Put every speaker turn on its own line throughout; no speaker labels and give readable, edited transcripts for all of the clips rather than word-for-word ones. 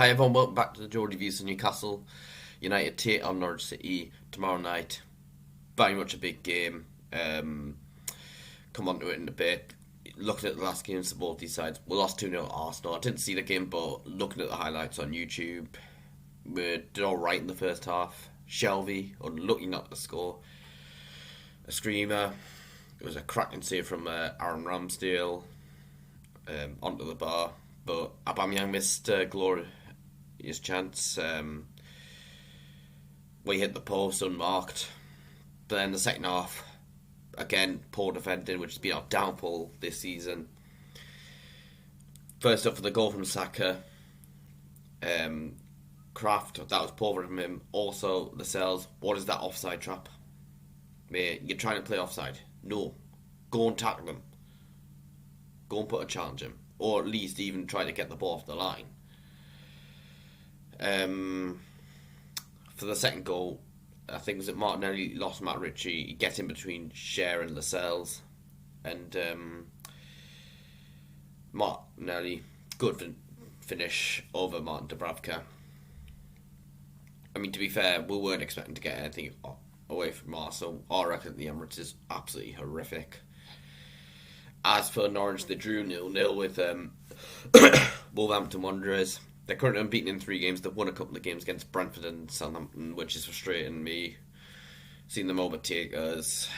Hi everyone, welcome back to the Geordie Views of Newcastle United take on Norwich City tomorrow night. Very much a big game. Come on to it in a bit. Looking at the last games of both these sides, we lost 2-0 to Arsenal. I didn't see the game, but looking at the highlights on YouTube, we did alright in the first half. Shelby, unlucky not to score. A screamer. It was a cracking save from Aaron Ramsdale onto the bar. But Aubameyang missed a glorious chance. We hit the post unmarked. But then the second half, again, poor defending, which has been our downfall this season. First up for the goal from Saka. Kraft, that was poor from him. Also, Lascelles, what is that offside trap? Mate, you're trying to play offside. No. Go and tackle him. Go and put a challenge him. Or at least even try to get the ball off the line. For the second goal, I think it was that Martinelli lost Matt Ritchie. He gets in between Cher and Lascelles. And Martinelli, good finish over Martin Dubravka. I mean, to be fair, we weren't expecting to get anything away from Arsenal. Our record at the Emirates is absolutely horrific. As for Norwich, they drew 0-0 with Wolverhampton Wanderers. They're currently unbeaten in 3 games. They've won a couple of games against Brentford and Southampton, which is frustrating me. Seeing them overtake us.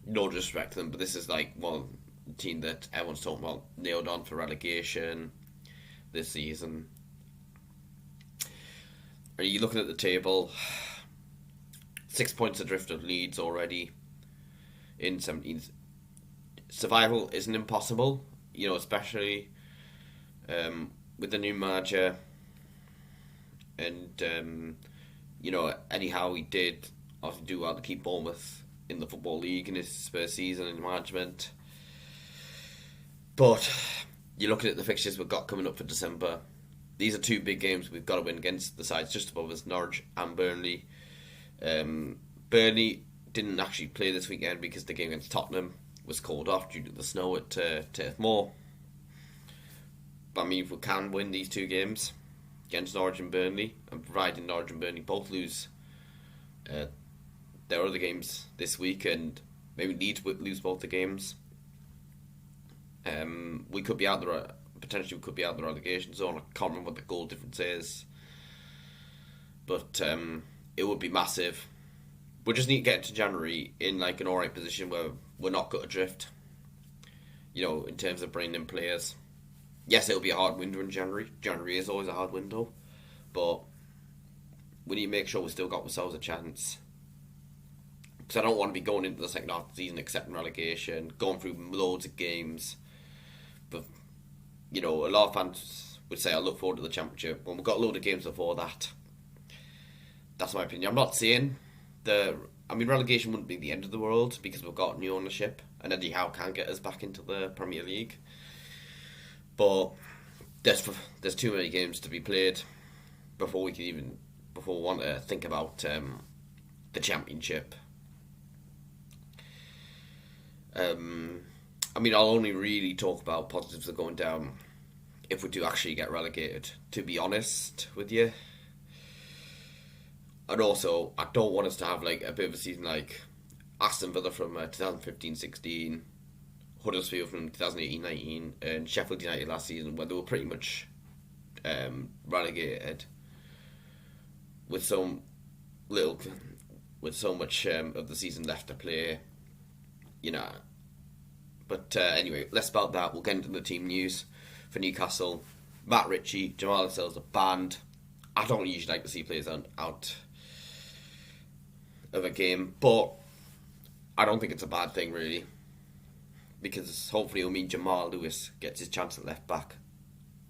No disrespect to them, but this is like one team that everyone's talking about nailed on for relegation this season. Are you looking at the table? 6 points adrift of Leeds already in 17th. Survival isn't impossible, especially with the new manager. And, anyhow, he did obviously do well to keep Bournemouth in the Football League in his first season in management. But you're looking at the fixtures we've got coming up for December. These are 2 big games we've got to win against the sides just above us, Norwich and Burnley. Burnley didn't actually play this weekend because the game against Tottenham was called off due to the snow at Turf Moor. But I mean, if we can win these 2 games against Norwich and Burnley, and providing Norwich and Burnley both lose their other games this week, and maybe Leeds lose both the games, we could be out the potentially we could be out the relegation zone. I can't remember what the goal difference is, but it would be massive. We just need to get to January in like an alright position where we're not got adrift, in terms of bringing in players. Yes, it'll be a hard window in January. January is always a hard window, but we need to make sure we still got ourselves a chance. Because I don't want to be going into the second half of the season accepting relegation, going through loads of games. But, a lot of fans would say I look forward to the Championship when we've got a load of games before that. That's my opinion. I'm not saying relegation wouldn't be the end of the world because we've got new ownership and Eddie Howe can get us back into the Premier League. But there's too many games to be played before we want to think about the Championship. I'll only really talk about positives of going down if we do actually get relegated, to be honest with you. And also, I don't want us to have like a bit of a season like Aston Villa from 2015-16, Huddersfield from 2018-19, and Sheffield United last season, where they were pretty much relegated with so much of the season left to play. But anyway, less about that. We'll get into the team news for Newcastle. Matt Ritchie, Jamal Lewis are banned. I don't usually like to see players out of a game, but I don't think it's a bad thing really, because hopefully it'll mean Jamal Lewis gets his chance at left back.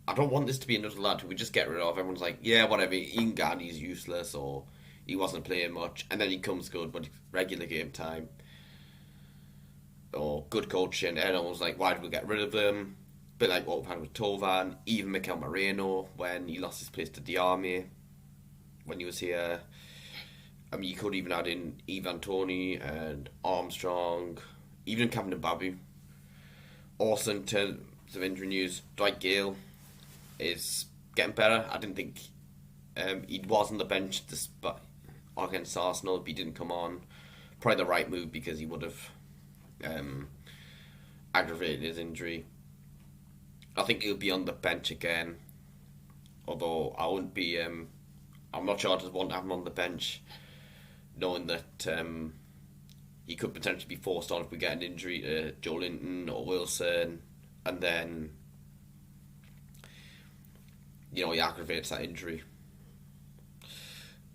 I don't want this to be another lad who we just get rid of. Everyone's like, yeah, whatever, Ian Gardner's useless, or he wasn't playing much, and then he comes good when regular game time, or good coaching, and everyone's like, why did we get rid of him? A bit like what we've had with Tovan, even Mikel Moreno when he lost his place to Diarmi when he was here. You could even add in Ivan Toney and Armstrong, even Captain Babu. Also, in terms of injury news, Dwight Gale is getting better. I didn't think he was on the bench despite against Arsenal, but he didn't come on. Probably the right move because he would have aggravated his injury. I think he'll be on the bench again. Although I wouldn't be, I'm not sure I'd want to have him on the bench, knowing that he could potentially be forced on if we get an injury to Joe Linton or Wilson, and then he aggravates that injury.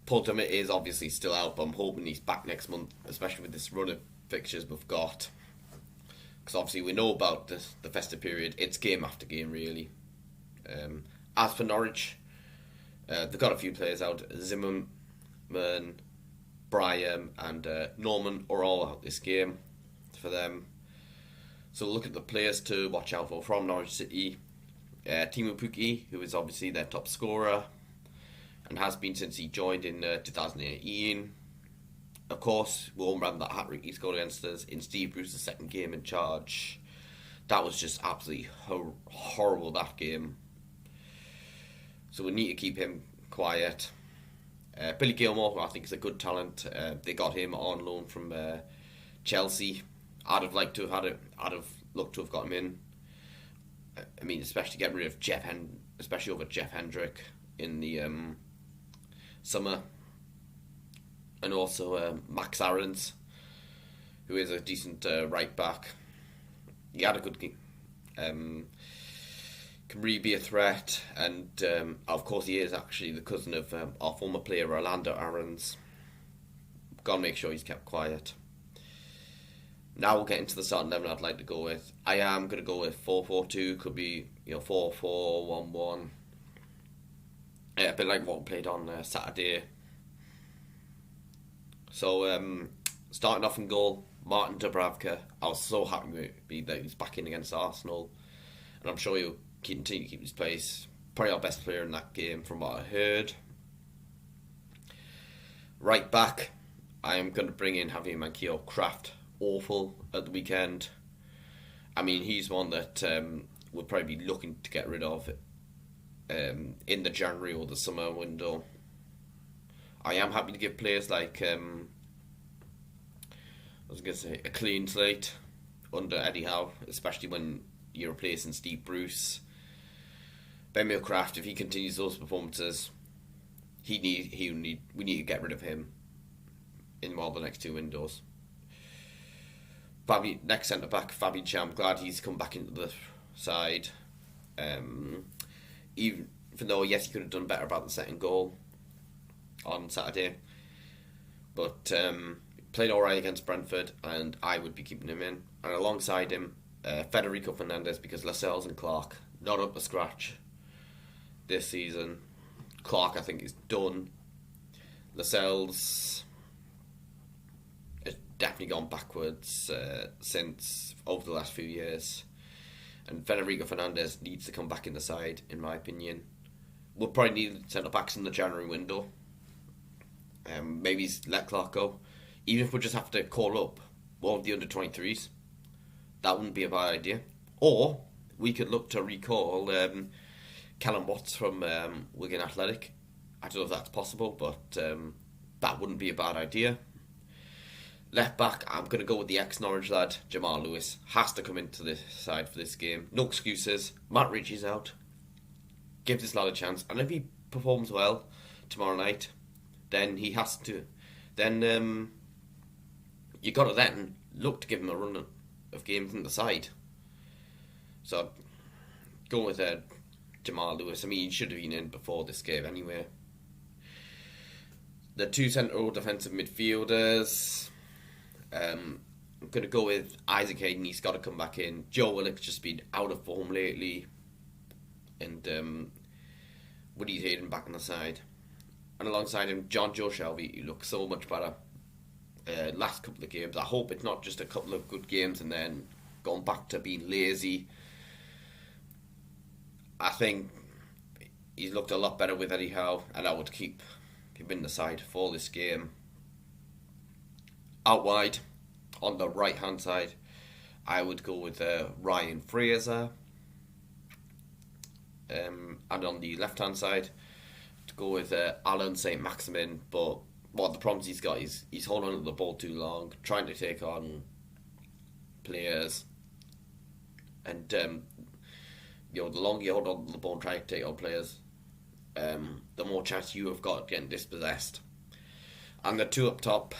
Paul Dummett is obviously still out, but I'm hoping he's back next month, especially with this run of fixtures we've got. Because obviously we know about the festive period. It's game after game, really. As for Norwich, they've got a few players out. Zimmerman, Bryan and Norman are all out this game for them. So look at the players to watch out for from Norwich City. Timo Pukki, who is obviously their top scorer and has been since he joined in 2018. Of course, we all remember that hat-trick he scored against us in Steve Bruce's second game in charge. That was just absolutely horrible, that game. So we need to keep him quiet. Billy Gilmore, who I think is a good talent. They got him on loan from Chelsea. I'd have liked to have had it. I'd have looked to have got him in. I mean, especially getting rid of especially over Jeff Hendrick in the summer, and also Max Aarons, who is a decent right back. He had a good game. Can really be a threat, and of course he is actually the cousin of our former player Orlando Aarons. Gotta make sure he's kept quiet. Now we'll get into the starting 11 I'd like to go with. I am going to go with 4-4-2, could be 4-4-1-1. A bit like what we played on Saturday. So starting off in goal, Martin Dubravka. I was so happy that he's back in against Arsenal, and I'm sure he'll continue to keep his place. Probably our best player in that game from what I heard. Right back, I am going to bring in Javier Manquillo. Kraft, awful at the weekend. I mean, he's one that we'll probably be looking to get rid of in the January or the summer window. I am happy to give players like I was going to say a clean slate under Eddie Howe, especially when you're replacing Steve Bruce. Ben Milcraft, if he continues those performances, we need to get rid of him in one of the next two windows. Next centre back, Fabian Cham. Glad he's come back into the side. Even though yes, he could have done better about the second goal on Saturday, but played alright against Brentford, and I would be keeping him in. And alongside him, Federico Fernandez, because Lascelles and Clark not up to scratch this season. Clark, I think, is done. Lascelles has definitely gone backwards since over the last few years, and Federico Fernandez needs to come back in the side, in my opinion. We'll probably need centre backs in the January window. Maybe let Clark go. Even if we just have to call up one of the under-23s, that wouldn't be a bad idea. Or we could look to recall Callum Watts from Wigan Athletic. I don't know if that's possible, but that wouldn't be a bad idea. Left back, I'm going to go with the ex-Norwich lad, Jamal Lewis. Has to come into the side for this game. No excuses. Matt Ritchie's out. Give this lad a chance. And if he performs well tomorrow night, then he has to. Then you got to then look to give him a run of games in the side. So, going with Jamal Lewis. I mean, he should have been in before this game anyway. The two central defensive midfielders. I'm going to go with Isaac Hayden. He's got to come back in. Joe Willock's just been out of form lately. And Woody Hayden back on the side. And alongside him, John Joe Shelby. He looks so much better. Last couple of games. I hope it's not just a couple of good games and then going back to being lazy. I think he's looked a lot better with Eddie Howe, and I would keep him in the side for this game. Out wide, on the right hand side, I would go with Ryan Fraser. and on the left hand side to go with Alan Saint-Maximin. But what the problems he's got is he's holding on to the ball too long, trying to take on players, and the longer you hold on to the ball and try to take on players, the more chance you have got getting dispossessed. And the two up top,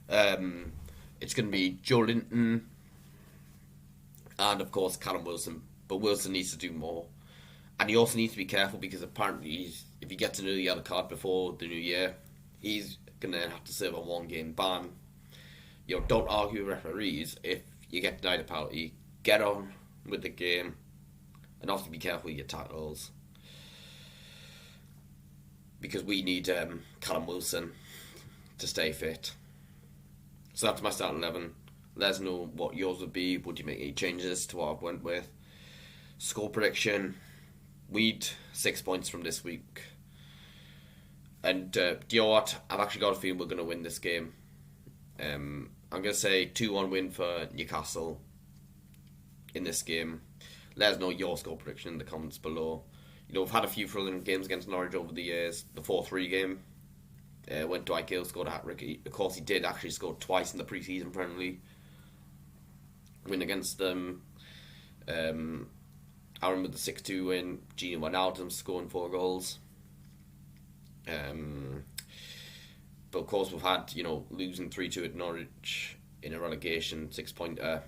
it's going to be Joe Linton and of course Callum Wilson. But Wilson needs to do more, and he also needs to be careful because apparently if he gets another yellow card before the new year, he's going to have to serve a 1-game ban. Don't argue with referees. If you get denied a penalty, get on with the game, and also be careful with your tackles, because we need Callum Wilson to stay fit. So that's my starting 11. Let us know what yours would be. Would you make any changes to what I went with? Score prediction. We'd 6 points from this week. And do you know what? I've actually got a feeling we're going to win this game. I'm going to say 2-1 win for Newcastle in this game. Let us know your score prediction in the comments below. We've had a few thrilling games against Norwich over the years. The 4-3 game, when Dwight Gale scored a hat-trick. Of course, he did actually score twice in the pre-season friendly win against them. I remember the 6-2 win, Gino Wijnaldum scoring 4 goals. But of course we've had, losing 3-2 at Norwich in a relegation 6-pointer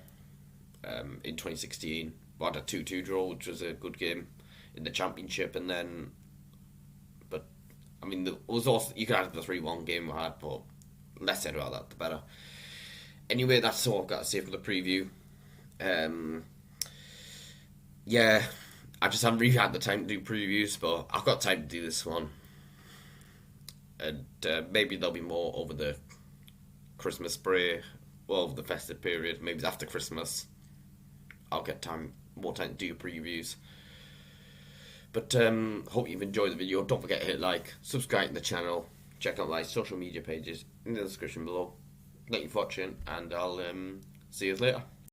in 2016. We had a 2-2 draw, which was a good game in the Championship, and then, but I mean, it was also, you could have the 3-1 game we had, but less said about that, the better. Anyway, that's all I've got to say for the preview. Yeah, I just haven't really had the time to do previews, but I've got time to do this one. And maybe there'll be more over the Christmas break, over the festive period. Maybe after Christmas, I'll get more time to do previews. But hope you've enjoyed the video. Don't forget to hit like, subscribe to the channel, check out my social media pages in the description below. Thank you for watching, and I'll see you later.